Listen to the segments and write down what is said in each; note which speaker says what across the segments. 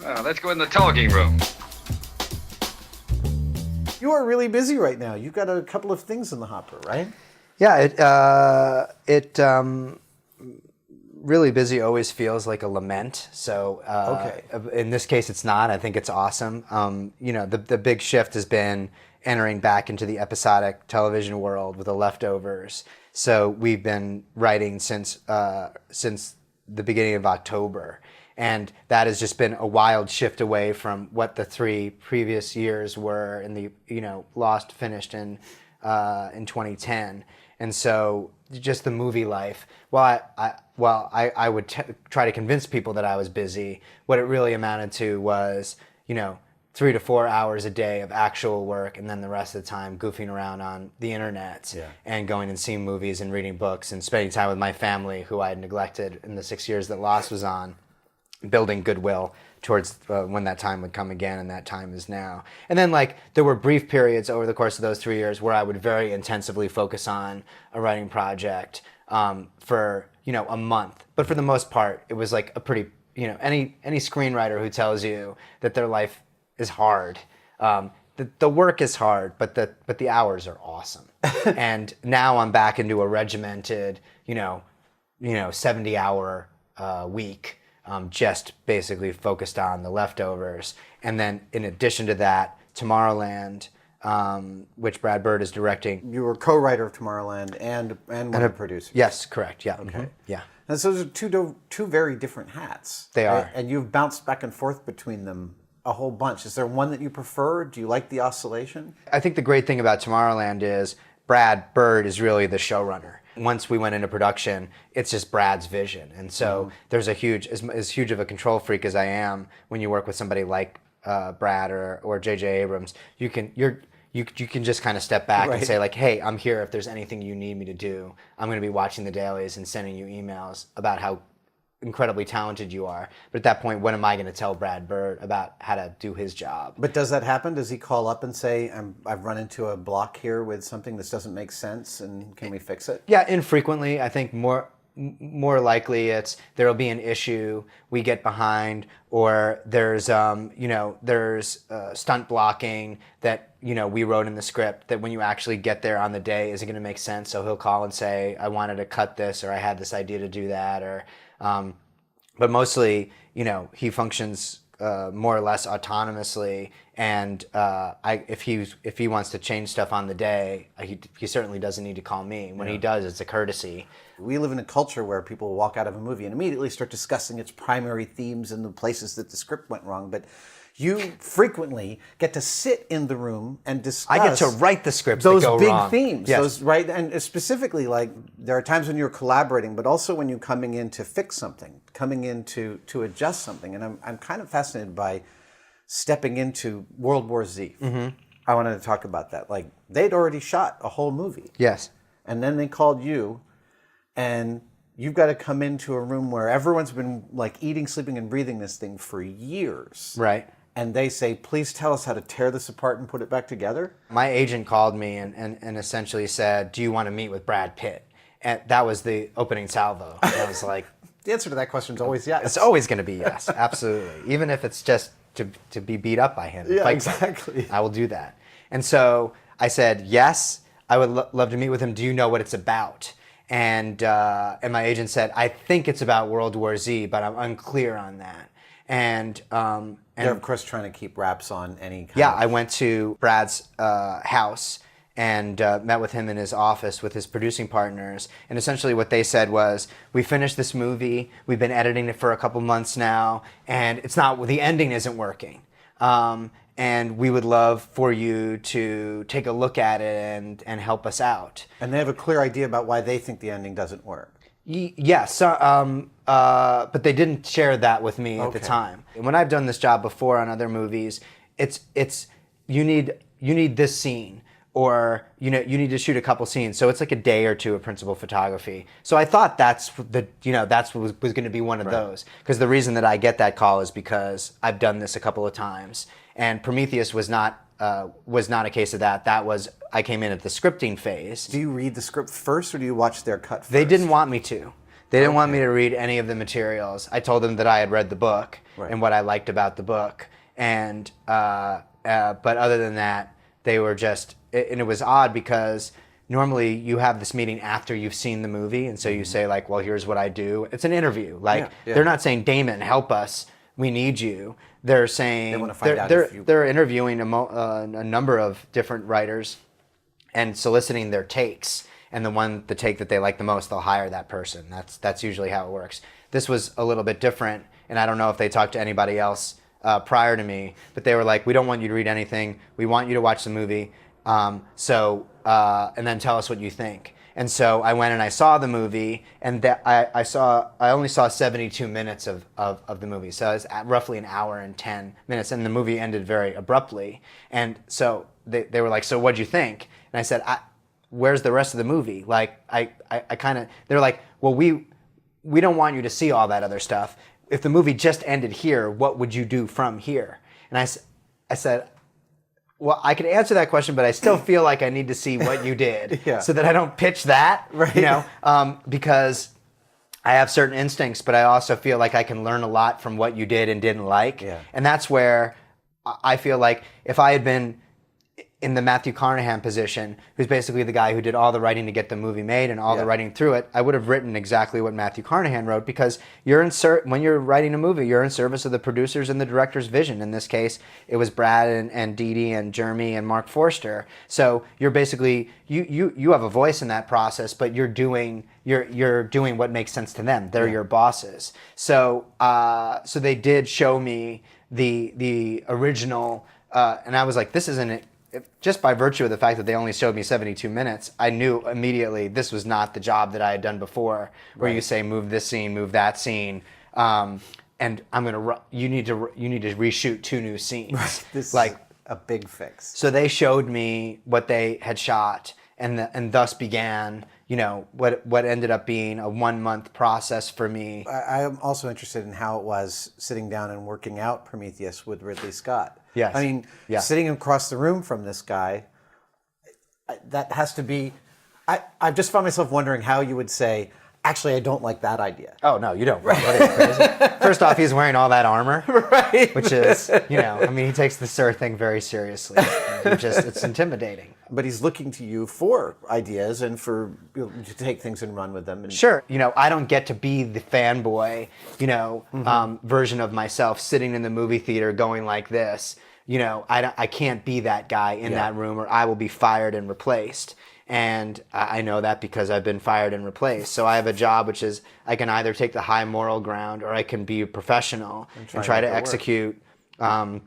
Speaker 1: Let's go in the talking room.
Speaker 2: You are really busy right now. You've got a couple of things in the hopper, right?
Speaker 3: Yeah, really busy always feels like a lament. So in this case, it's not. I think it's awesome. The big shift has been entering back into the episodic television world with The Leftovers. So we've been writing since the beginning of October. And that has just been a wild shift away from what the 3 previous years were in the, Lost finished in 2010. And so just the movie life, I would try to convince people that I was busy, what it really amounted to was, 3 to 4 hours a day of actual work, and then the rest of the time goofing around on the internet and going and seeing movies and reading books and spending time with my family, who I had neglected in the 6 years that Lost was on, building goodwill towards when that time would come again, and that time is now. And then there were brief periods over the course of those 3 years where I would very intensively focus on a writing project for a month. But for the most part, it was like a pretty any screenwriter who tells you that their life is hard, the work is hard, but the hours are awesome. And now I'm back into a regimented 70-hour week. Just basically focused on The Leftovers. And then in addition to that, Tomorrowland, which Brad Bird is directing.
Speaker 2: You were co-writer of Tomorrowland and one of the producers.
Speaker 3: Yes, correct. Yeah.
Speaker 2: Okay.
Speaker 3: Mm-hmm. Yeah.
Speaker 2: And so those are two very different hats.
Speaker 3: They are.
Speaker 2: And you've bounced back and forth between them a whole bunch. Is there one that you prefer? Do you like the oscillation?
Speaker 3: I think the great thing about Tomorrowland is Brad Bird is really the showrunner. Once we went into production, it's just Brad's vision. And so there's as huge of a control freak as I am, when you work with somebody like Brad or J.J. Abrams, you can just kind of step back and say hey, I'm here if there's anything you need me to do. I'm going to be watching the dailies and sending you emails about how incredibly talented you are. But at that point, what am I going to tell Brad Bird about how to do his job?
Speaker 2: But does that happen? Does he call up and say, I've run into a block here with something that doesn't make sense, and can we fix it?
Speaker 3: Yeah, infrequently. I think more likely it's there'll be an issue, we get behind, or there's stunt blocking that we wrote in the script that when you actually get there on the day isn't going to make sense. So he'll call and say, I wanted to cut this, or I had this idea to do that, or but mostly, he functions more or less autonomously, and if he wants to change stuff on the day, he certainly doesn't need to call me. When he does, it's a courtesy.
Speaker 2: We live in a culture where people walk out of a movie and immediately start discussing its primary themes and the places that the script went wrong, but you frequently get to sit in the room and discuss.
Speaker 3: I get to write the scripts
Speaker 2: those
Speaker 3: that go
Speaker 2: big
Speaker 3: wrong.
Speaker 2: Themes.
Speaker 3: Yes.
Speaker 2: Those and specifically, there are times when you're collaborating, but also when you're coming in to fix something, coming in to adjust something. And I'm kind of fascinated by stepping into World War Z. Mm-hmm. I wanted to talk about that. They'd already shot a whole movie.
Speaker 3: Yes.
Speaker 2: And then they called you, and you've got to come into a room where everyone's been eating, sleeping, and breathing this thing for years.
Speaker 3: Right.
Speaker 2: And they say, please tell us how to tear this apart and put it back together?
Speaker 3: My agent called me and essentially said, do you want to meet with Brad Pitt? And that was the opening salvo. And I was like...
Speaker 2: The answer to that question is always yes.
Speaker 3: It's always going to be yes, absolutely. Even if it's just to be beat up by him.
Speaker 2: Yeah, exactly.
Speaker 3: I will do that. And so I said, yes, I would love to meet with him. Do you know what it's about? And my agent said, I think it's about World War Z, but I'm unclear on that. And
Speaker 2: they're, of course, trying to keep wraps on any kind
Speaker 3: I went to Brad's house and met with him in his office with his producing partners. And essentially what they said was, we finished this movie, we've been editing it for a couple months now, and the ending isn't working. And we would love for you to take a look at it and help us out.
Speaker 2: And they have a clear idea about why they think the ending doesn't work.
Speaker 3: Yes, but they didn't share that with me at the time. When I've done this job before on other movies, it's you need this scene, or you need to shoot a couple scenes, so it's like a day or two of principal photography. So I thought that's what was going to be one of those, because the reason that I get that call is because I've done this a couple of times, and Prometheus was not a case of that. That was, I came in at the scripting phase.
Speaker 2: Do you read the script first, or do you watch their cut first?
Speaker 3: They didn't want me to. They didn't want me to read any of the materials. I told them that I had read the book and what I liked about the book. And but other than that, they were just, and it was odd because normally you have this meeting after you've seen the movie, and so you say like, well, here's what I do. It's an interview. Like they're not saying, Damon, help us. We need you. They're saying
Speaker 2: they want to find out
Speaker 3: they're interviewing a number of different writers and soliciting their takes. And the take that they like the most, they'll hire that person. That's usually how it works. This was a little bit different, and I don't know if they talked to anybody else prior to me, but they were like, we don't want you to read anything. We want you to watch the movie. And then tell us what you think. And so I went and I saw the movie, and I only saw 72 minutes of the movie. So it's roughly an hour and 10 minutes, and the movie ended very abruptly. And so they were like, so what'd you think? And I said, where's the rest of the movie? Like, I kind of, they're like, well, we don't want you to see all that other stuff. If the movie just ended here, what would you do from here? And I said, well, I could answer that question, but I still feel like I need to see what you did so that I don't pitch that, because I have certain instincts, but I also feel like I can learn a lot from what you did and didn't like. Yeah. And that's where I feel like if I had been in the Matthew Carnahan position, who's basically the guy who did all the writing to get the movie made and all the writing through it, I would have written exactly what Matthew Carnahan wrote, because when you're writing a movie, you're in service of the producer's and the director's vision. In this case, it was Brad and Dee Dee and Jeremy and Mark Forster. So you're basically, you have a voice in that process, but you're doing what makes sense to them. They're your bosses. So so they did show me the original, and I was like, this isn't it. Just by virtue of the fact that they only showed me 72 minutes, I knew immediately this was not the job that I had done before, where you say, move this scene, move that scene, and you need to reshoot 2 new scenes.
Speaker 2: This is a big fix.
Speaker 3: So they showed me what they had shot, and thus began, what ended up being a 1-month process for me.
Speaker 2: I am also interested in how it was sitting down and working out Prometheus with Ridley Scott.
Speaker 3: Yes.
Speaker 2: I mean, sitting across the room from this guy, that has to be... I just found myself wondering how you would say, actually, I don't like that idea.
Speaker 3: Oh, no, you don't. What are you, crazy? First off, he's wearing all that armor. Which is, he takes the Sir thing very seriously. It's intimidating.
Speaker 2: But he's looking to you for ideas and for to take things and run with them. And...
Speaker 3: Sure. I don't get to be the fanboy, version of myself sitting in the movie theater going like this. I can't be that guy in that room, or I will be fired and replaced. And I know that because I've been fired and replaced. So I have a job which is I can either take the high moral ground, or I can be a professional and try to execute the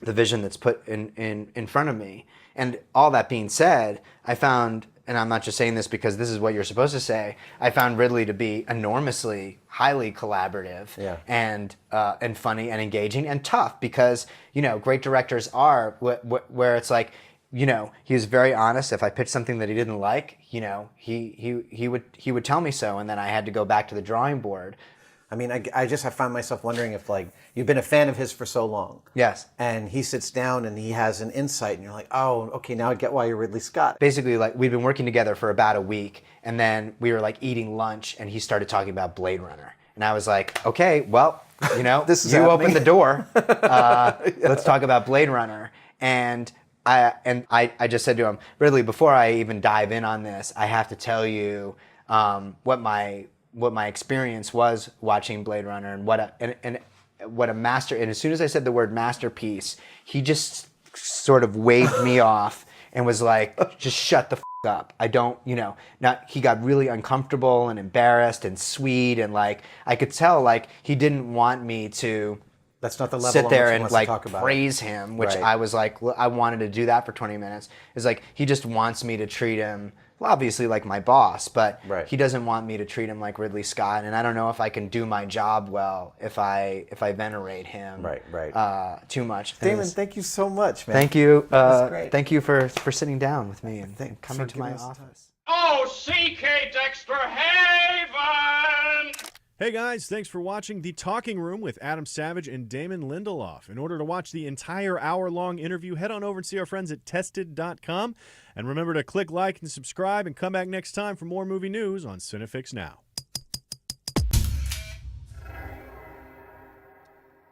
Speaker 3: vision that's put in front of me. And all that being said, I found, and I'm not just saying this because this is what you're supposed to say, I found Ridley to be enormously, highly collaborative and funny and engaging and tough, because, great directors are where it's like, he was very honest. If I pitched something that he didn't like, he would tell me so, and then I had to go back to the drawing board.
Speaker 2: I mean, I found myself wondering if, like, you've been a fan of his for so long.
Speaker 3: Yes.
Speaker 2: And he sits down and he has an insight, and you're like, oh, okay, now I get why you're Ridley Scott.
Speaker 3: Basically, like, we've been working together for about a week, and then we were, like, eating lunch, and he started talking about Blade Runner. And I was like, okay, well,
Speaker 2: this is
Speaker 3: you
Speaker 2: happening.
Speaker 3: Opened the door. Let's talk about Blade Runner. And I just said to him, Ridley, before I even dive in on this, I have to tell you what my experience was watching Blade Runner, and what a master. And as soon as I said the word masterpiece, he just sort of waved me off and was like, just shut the f*** up. I don't, he got really uncomfortable and embarrassed and sweet, and like I could tell like he didn't want me to.
Speaker 2: That's not the level
Speaker 3: sit there and like
Speaker 2: talk about
Speaker 3: praise him, which I was like, I wanted to do that for 20 minutes. It's like he just wants me to treat him, well, obviously like my boss, but he doesn't want me to treat him like Ridley Scott. And I don't know if I can do my job well if I venerate him too much.
Speaker 2: Damon, thank you so much, man.
Speaker 3: Thank you. Thank you for sitting down with me and coming to my office.
Speaker 1: Oh, C.K. Dexter Haven!
Speaker 4: Hey guys, thanks for watching The Talking Room with Adam Savage and Damon Lindeloff. In order to watch the entire hour-long interview, head on over and see our friends at Tested.com. And remember to click like and subscribe, and come back next time for more movie news on Cinefix Now.